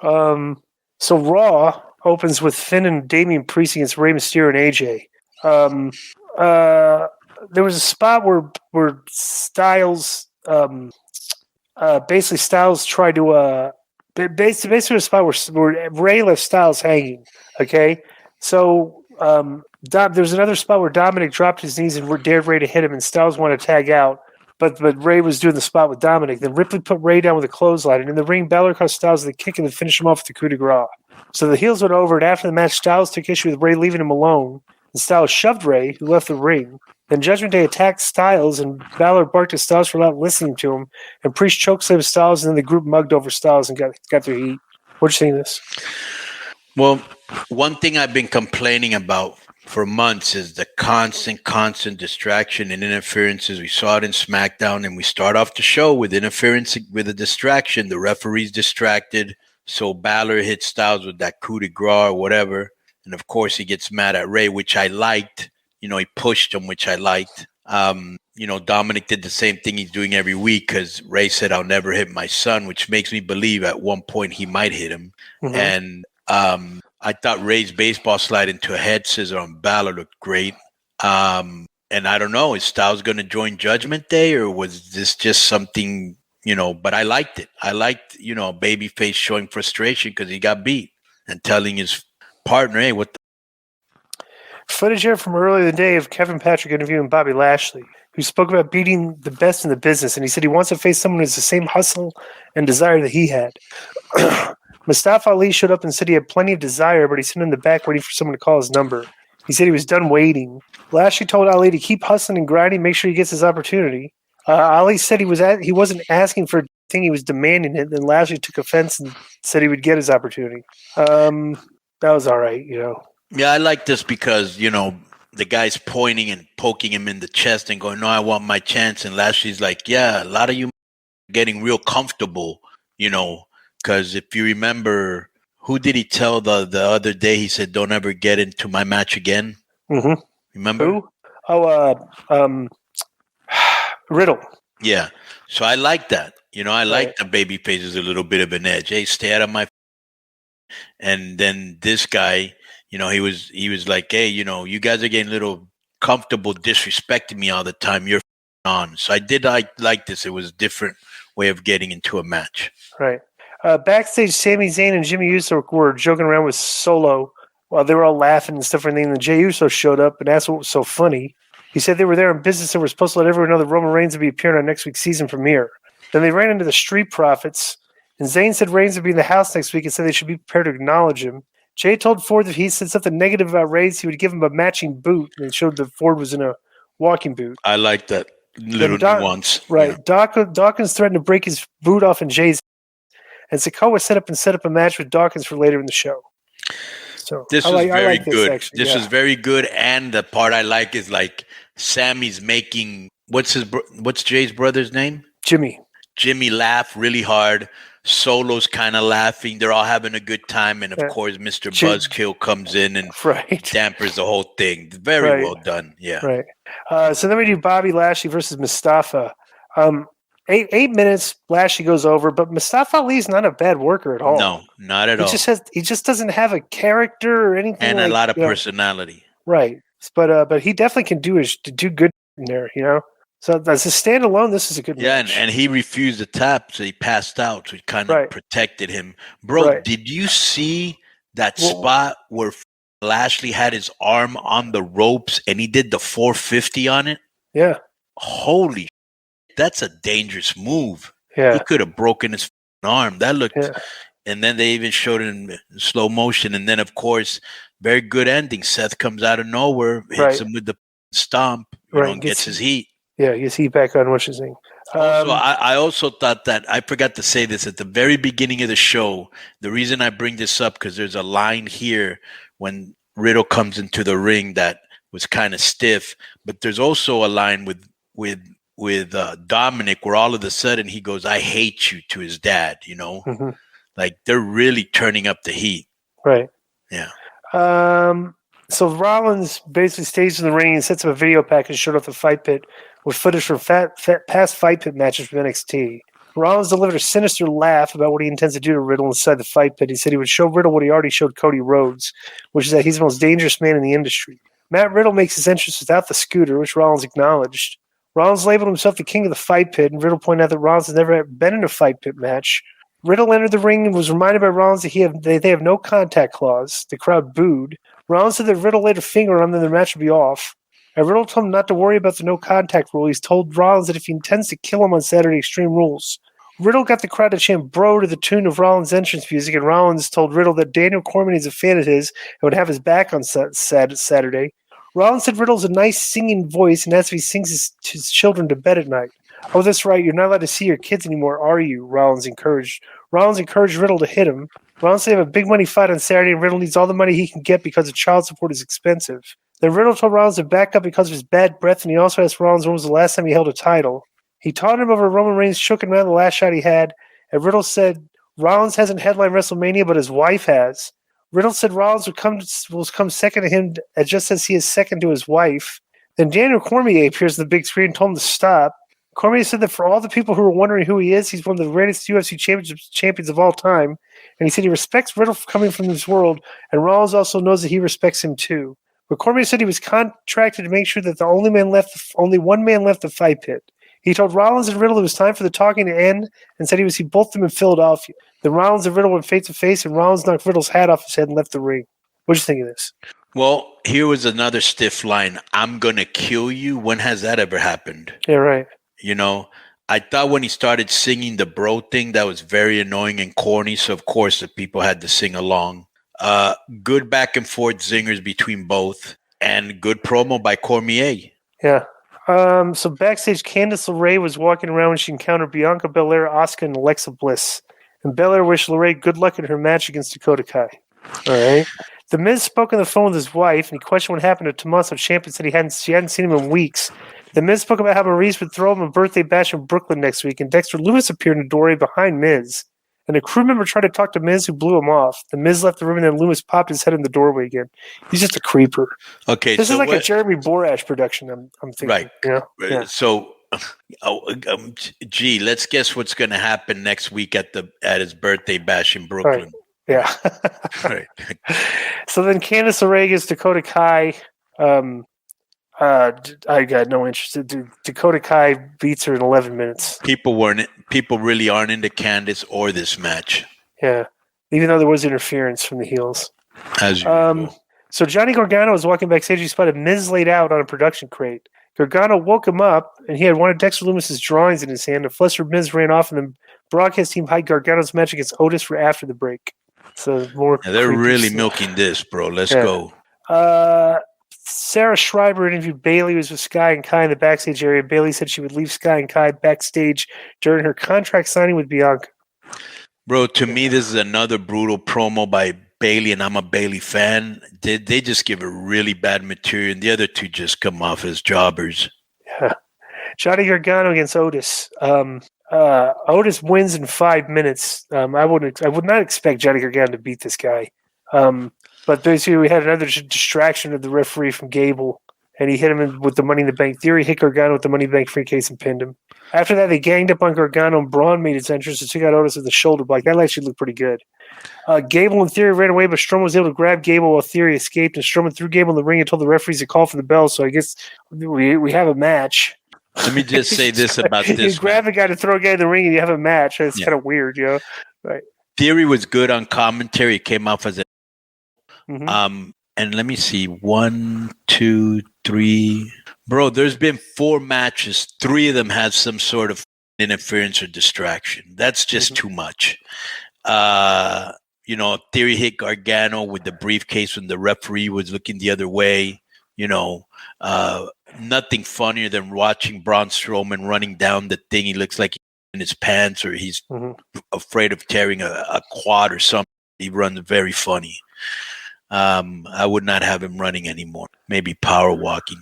So Raw opens with Finn and Damian Priest against Rey Mysterio and AJ. There was a spot where Styles, basically Styles tried to basically a spot where Rey left Styles hanging. Okay, so there's another spot where Dominic dropped his knees and dared Rey to hit him, and Styles wanted to tag out. But Rey was doing the spot with Dominic. Then Ripley put Rey down with a clothesline. And in the ring, Balor caught Styles with a kick and then finished him off with the coup de grace. So the heels went over, and after the match, Styles took issue with Rey leaving him alone. And Styles shoved Rey, who left the ring. Then Judgment Day attacked Styles, and Balor barked at Styles for not listening to him. And Priest chokeslammed Styles, and then the group mugged over Styles and got their heat. What do you think of this? Well, one thing I've been complaining about for months is the constant distraction and interferences. We saw it in SmackDown, and we start off the show with interference, with a distraction. The referee's distracted, so Balor hits Styles with that coup de grace or whatever, and of course he gets mad at Rey, which I liked. He pushed him, which I liked. Dominic did the same thing he's doing every week because Rey said, "I'll never hit my son," which makes me believe at one point he might hit him. Mm-hmm. And I thought Rey's baseball slide into a head scissor on Balor looked great. And I don't know, is Styles going to join Judgment Day, or was this just something, but I liked it. I liked, babyface showing frustration because he got beat and telling his partner, hey, what the footage here from earlier in the day of Kevin Patrick interviewing Bobby Lashley, who spoke about beating the best in the business. And he said he wants to face someone who has the same hustle and desire that he had. Mustafa Ali showed up and said he had plenty of desire, but he's sitting in the back waiting for someone to call his number. He said he was done waiting. Lashley told Ali to keep hustling and grinding, make sure he gets his opportunity. Ali said he wasn't asking for a thing, he was demanding it. Then Lashley took offense and said he would get his opportunity. That was all right, Yeah, I like this because, the guy's pointing and poking him in the chest and going, no, I want my chance. And Lashley's like, yeah, a lot of you getting real comfortable, because if you remember, who did he tell the other day? He said, don't ever get into my match again. Mm-hmm. Remember? Who? Oh, Riddle. Yeah. So I like that. I like the baby faces a little bit of an edge. Hey, stay out of my. And then this guy, he was like, hey, you guys are getting a little comfortable disrespecting me all the time. You're on. So I did like this. It was a different way of getting into a match. Right. Backstage, Sami Zayn and Jimmy Uso were joking around with Solo while they were all laughing and stuff. And then Jey Uso showed up and asked what was so funny. He said they were there in business and were supposed to let everyone know that Roman Reigns would be appearing on next week's season premiere. Then they ran into the Street Profits, and Zayn said Reigns would be in the house next week and said they should be prepared to acknowledge him. Jay told Ford that if he said something negative about Reigns, he would give him a matching boot. And it showed that Ford was in a walking boot. I like that little nuance. Right. Yeah. Dawkins threatened to break his boot off in Jay's. And Sikoa set up a match with Dawkins for later in the show. So this was very good. This was very good. And the part I like is like Sammy's making what's Jay's brother's name? Jimmy laugh really hard. Solo's kind of laughing. They're all having a good time. And, of course, Mr. Buzzkill comes in and dampers the whole thing. Very well done. Yeah. Right. So then we do Bobby Lashley versus Mustafa. 8 minutes, Lashley goes over, but Mustafa Ali's not a bad worker at all. No, not at all. He just doesn't have a character or anything. And a lot of personality. Right. But he definitely can do good in there, So as a standalone, this is a good match. Yeah, and he refused to tap, so he passed out. So he kind of protected him. Bro, did you see that spot where Lashley had his arm on the ropes and he did the 450 on it? Yeah. Holy, that's a dangerous move. Yeah. He could have broken his arm. That looked, and then they even showed it in slow motion. And then, of course, very good ending. Seth comes out of nowhere, hits him with the stomp, and gets his heat. Yeah, you see back on what you're saying. I also thought that I forgot to say this at the very beginning of the show. The reason I bring this up because there's a line here when Riddle comes into the ring that was kind of stiff, but there's also a line with Dominic where all of a sudden he goes, "I hate you" to his dad. Mm-hmm. Like they're really turning up the heat. Right. Yeah. So Rollins basically stays in the ring and sets up a video package showed off the fight pit with footage from past fight pit matches from NXT. Rollins delivered a sinister laugh about what he intends to do to Riddle inside the fight pit. He said he would show Riddle what he already showed Cody Rhodes, which is that he's the most dangerous man in the industry. Matt Riddle makes his entrance without the scooter, which Rollins acknowledged. Rollins labeled himself the king of the fight pit, and Riddle pointed out that Rollins has never been in a fight pit match. Riddle entered the ring and was reminded by Rollins that they have no contact clause. The crowd booed. Rollins said that Riddle laid a finger on them and the match would be off. And Riddle told him not to worry about the no contact rule. He's told Rollins that if he intends to kill him on Saturday, Extreme Rules. Riddle got the crowd to chant bro to the tune of Rollins' entrance music, and Rollins told Riddle that Daniel Cormier is a fan of his and would have his back on Saturday. Rollins said Riddle's a nice singing voice and asks if he sings his children to bed at night. Oh, that's right. You're not allowed to see your kids anymore, are you? Rollins encouraged Riddle to hit him. Rollins said they have a big money fight on Saturday, and Riddle needs all the money he can get because the child support is expensive. Then Riddle told Rollins to back up because of his bad breath, and he also asked Rollins when was the last time he held a title. He taunted him over Roman Reigns choking him out of the last shot he had, and Riddle said Rollins hasn't headlined WrestleMania, but his wife has. Riddle said Rollins will come second to him, just as he is second to his wife. Then Daniel Cormier appears on the big screen and told him to stop. Cormier said that for all the people who are wondering who he is, he's one of the greatest UFC champions of all time. And he said he respects Riddle for coming from this world, and Rollins also knows that he respects him too. But Cormier said he was contracted to make sure that only one man left the fight pit. He told Rollins and Riddle it was time for the talking to end and said he would see both of them in Philadelphia. Then Rollins and Riddle went face to face, and Rollins knocked Riddle's hat off his head and left the ring. What do you think of this? Well, here was another stiff line. I'm going to kill you. When has that ever happened? Yeah, right. You know, I thought when he started singing the bro thing, that was very annoying and corny. So, of course, the people had to sing along. Good back and forth zingers between both, and good promo by Cormier. Yeah. So backstage, Candice LeRae was walking around when she encountered Bianca Belair, Asuka, and Alexa Bliss. And Belair wished LeRae good luck in her match against Dakota Kai. All right. The Miz spoke on the phone with his wife, and he questioned what happened to Tommaso Ciampa and said she hadn't seen him in weeks. The Miz spoke about how Maurice would throw him a birthday bash in Brooklyn next week, and Dexter Lewis appeared in the doorway behind Miz. And a crew member tried to talk to Miz, who blew him off. The Miz left the room, and then Lewis popped his head in the doorway again. He's just a creeper. Okay, this is like a Jeremy Borash production. I'm thinking, right? You know? Yeah. So, let's guess what's going to happen next week at his birthday bash in Brooklyn. Right. Yeah. Right. So then Candice LeRae gets Dakota Kai. I got no interest. Dakota Kai beats her in 11 minutes. People really aren't into Candice or this match. Yeah, even though there was interference from the heels. As usual. So Johnny Gargano was walking backstage. He spotted Miz laid out on a production crate. Gargano woke him up, and he had one of Dexter Lumis's drawings in his hand. A flustered Miz ran off, and the broadcast team hyped Gargano's match against Otis for after the break. So more. Yeah, they're really milking this, bro. Let's go. Sarah Schreiber interviewed Bayley, who was with Sky and Kai in the backstage area. Bayley said she would leave Sky and Kai backstage during her contract signing with Bianca. Bro, to me, this is another brutal promo by Bayley, and I'm a Bayley fan. They just give her really bad material, and the other two just come off as jobbers. Yeah. Johnny Gargano against Otis. Otis wins in 5 minutes. I would not expect Johnny Gargano to beat this guy. But basically, we had another distraction of the referee from Gable, and he hit him with the Money in the Bank Theory, hit Gargano with the Money in the Bank briefcase, and pinned him. After that, they ganged up on Gargano, and Braun made his entrance and took out Otis with the shoulder block. That actually looked pretty good. Gable and Theory ran away, but Strowman was able to grab Gable while Theory escaped, and Strowman threw Gable in the ring and told the referees to call for the bell, so I guess we have a match. Let me just say this about this. You grab a guy to throw a guy in the ring, and you have a match. It's kind of weird, you know? Right. Theory was good on commentary. It came off as a Mm-hmm. And let me see. 1, 2, 3. Bro, there's been 4 matches. 3 of them had some sort of interference or distraction. That's just too much. Theory hit Gargano with the briefcase when the referee was looking the other way. Nothing funnier than watching Braun Strowman running down the thing. He looks like he's in his pants or he's afraid of tearing a quad or something. He runs very funny. I would not have him running anymore. Maybe power walking.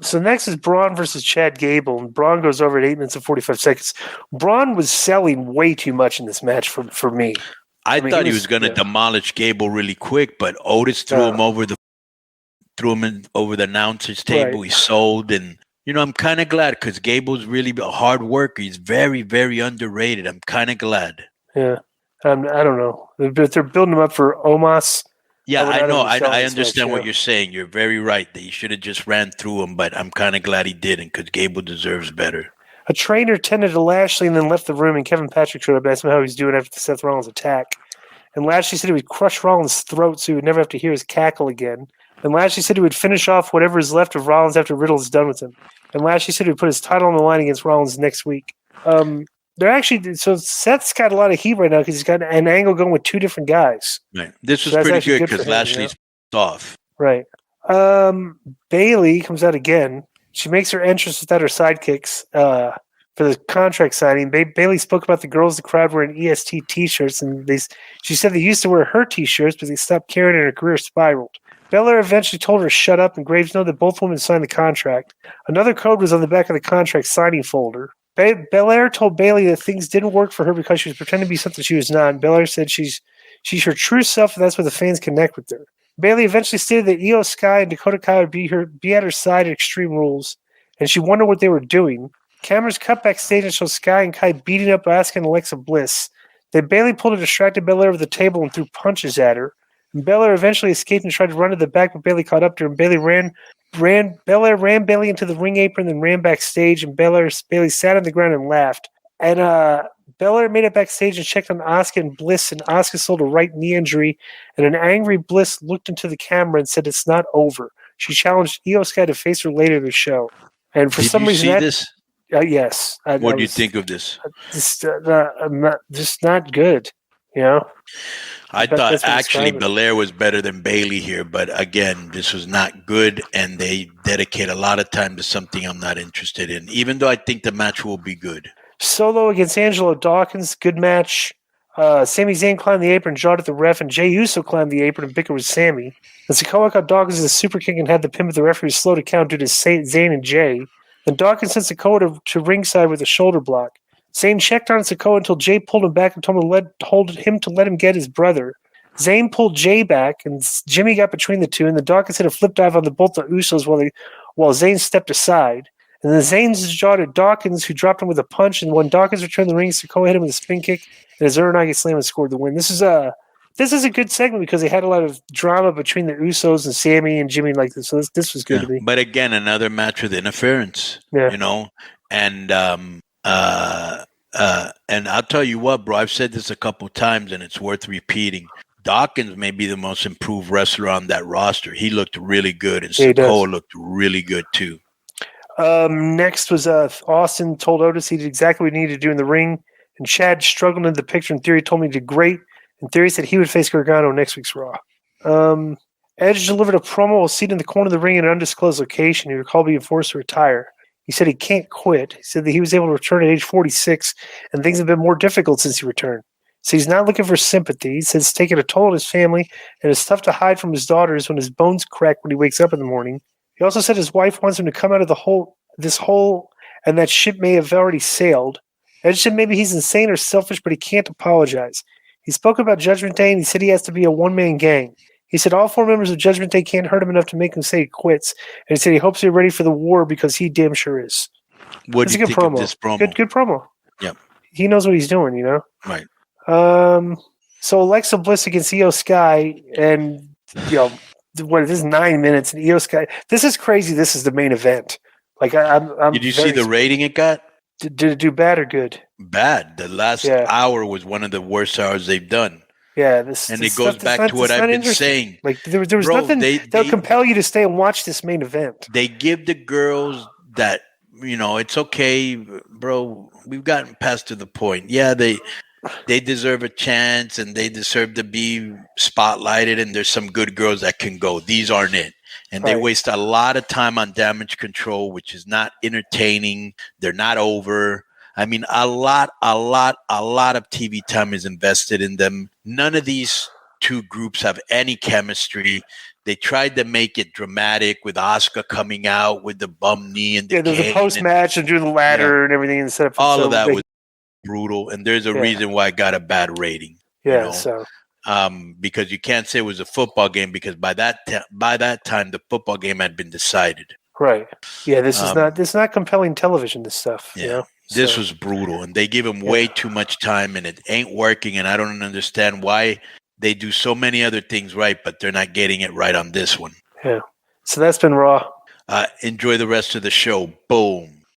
So next is Braun versus Chad Gable, and Braun goes over at 8 minutes and 45 seconds. Braun was selling way too much in this match for me. I thought he was going to demolish Gable really quick, but Otis threw him over the announcer's table. Right. He sold, and I'm kind of glad because Gable's really a hard worker. He's very, very underrated. I'm kind of glad. Yeah. I don't know. They're building him up for Omos. Yeah, I know. I understand understand what you're saying. You're very right that he should have just ran through him, but I'm kind of glad he didn't because Gable deserves better. A trainer tended to Lashley and then left the room, and Kevin Patrick showed up and asked him how he was doing after the Seth Rollins attack. And Lashley said he would crush Rollins' throat so he would never have to hear his cackle again. And Lashley said he would finish off whatever is left of Rollins after Riddle is done with him. And Lashley said he would put his title on the line against Rollins next week. So Seth's got a lot of heat right now because he's got an angle going with two different guys. Right. This was pretty good because Lashley's off. Right. Bayley comes out again. She makes her entrance without her sidekicks for the contract signing. Bayley spoke about the girls in the crowd wearing EST T-shirts, and she said they used to wear her T-shirts, but they stopped carrying it and her career spiraled. Belair eventually told her to shut up, and Graves noted that both women signed the contract. Another code was on the back of the contract signing folder. Belair told Bayley that things didn't work for her because she was pretending to be something she was not. And Belair said she's her true self, and that's where the fans connect with her. Bayley eventually stated that Io Sky and Dakota Kai would be at her side at Extreme Rules, and she wondered what they were doing. Cameras cut backstage and show Sky and Kai beating up Asuka and Alexa Bliss. Then Bayley pulled a distracted Belair over the table and threw punches at her. And Belair eventually escaped and tried to run to the back, but Bayley caught up to her, and Belair ran Bayley into the ring apron, then ran backstage, and Bayley sat on the ground and laughed. And Belair made it backstage and checked on Asuka and Bliss, and Asuka sold a right knee injury, and an angry Bliss looked into the camera and said it's not over. She challenged Io Sky to face her later in the show. And for some reason, this? Yes. What do you think of this? Just not good, I thought actually Belair was better than Bayley here, but again, this was not good, and they dedicate a lot of time to something I'm not interested in, even though I think the match will be good. Solo against Angelo Dawkins, good match. Sami Zayn climbed the apron, jawed at the ref, and Jey Uso climbed the apron and bickered with Sami. And Sikoa caught Dawkins as a super kick and had the pin, but the referee was slow to count due to Zayn and Jey. Then Dawkins sent Sikoa to ringside with a shoulder block. Zayn checked on Sikoa until Jey pulled him back and told him to let him get his brother. Zayn pulled Jey back, and Jimmy got between the two, and the Dawkins hit a flip dive on both the Usos while Zayn stepped aside. And then Zayn's jawed at Dawkins, who dropped him with a punch, and when Dawkins returned the ring, Sikoa hit him with a spin kick, and his Uranage slam and scored the win. This is a good segment because they had a lot of drama between the Usos and Sami and Jimmy like this. So this was good to me. But again, another match with interference. Yeah. And I'll tell you what, bro. I've said this a couple times, and it's worth repeating. Dawkins may be the most improved wrestler on that roster. He looked really good, and Sikoa looked really good too. Next was Austin told Otis he did exactly what he needed to do in the ring, and Chad struggled in the picture, and Theory told me he did great. And Theory said he would face Gargano next week's Raw. Edge delivered a promo while seated in the corner of the ring in an undisclosed location. He recalled being forced to retire. He said he can't quit. He said that he was able to return at age 46, and things have been more difficult since he returned. So he's not looking for sympathy. He says it's taken a toll on his family, and it's tough to hide from his daughters when his bones crack when he wakes up in the morning. He also said his wife wants him to come out of this hole, and that ship may have already sailed. Edge said maybe he's insane or selfish, but he can't apologize. He spoke about Judgment Day, and he said he has to be a one-man gang. He said all 4 members of Judgment Day can't hurt him enough to make him say he quits. And he said he hopes they're ready for the war because he damn sure is. What do you think of this promo? Good promo. Yeah. He knows what he's doing, Right. So Alexa Bliss against Io Sky, and, this is 9 minutes, and Io Sky. This is crazy. This is the main event. Did you see the rating it got? Did it do bad or good? Bad. The last hour was one of the worst hours they've done. Yeah, it goes back to what I've been saying. There was nothing that'll compel you to stay and watch this main event. They give the girls that, it's okay, bro. We've gotten past to the point. Yeah, they deserve a chance and they deserve to be spotlighted. And there's some good girls that can go. These aren't it. And they waste a lot of time on damage control, which is not entertaining. They're not over. I mean, a lot of TV time is invested in them. None of these two groups have any chemistry. They tried to make it dramatic with Asuka coming out with the bum knee and there's a post-match and do the ladder and everything instead of all of that was brutal. And there's a reason why it got a bad rating. Yeah, so because you can't say it was a football game because by that time the football game had been decided. Right. Yeah, this is not compelling television, this stuff. Yeah. You know? This So, was brutal, and they give him way too much time, and it ain't working, and I don't understand why they do so many other things right, but they're not getting it right on this one. yeah. So that's been Raw. Enjoy the rest of the show. Boom.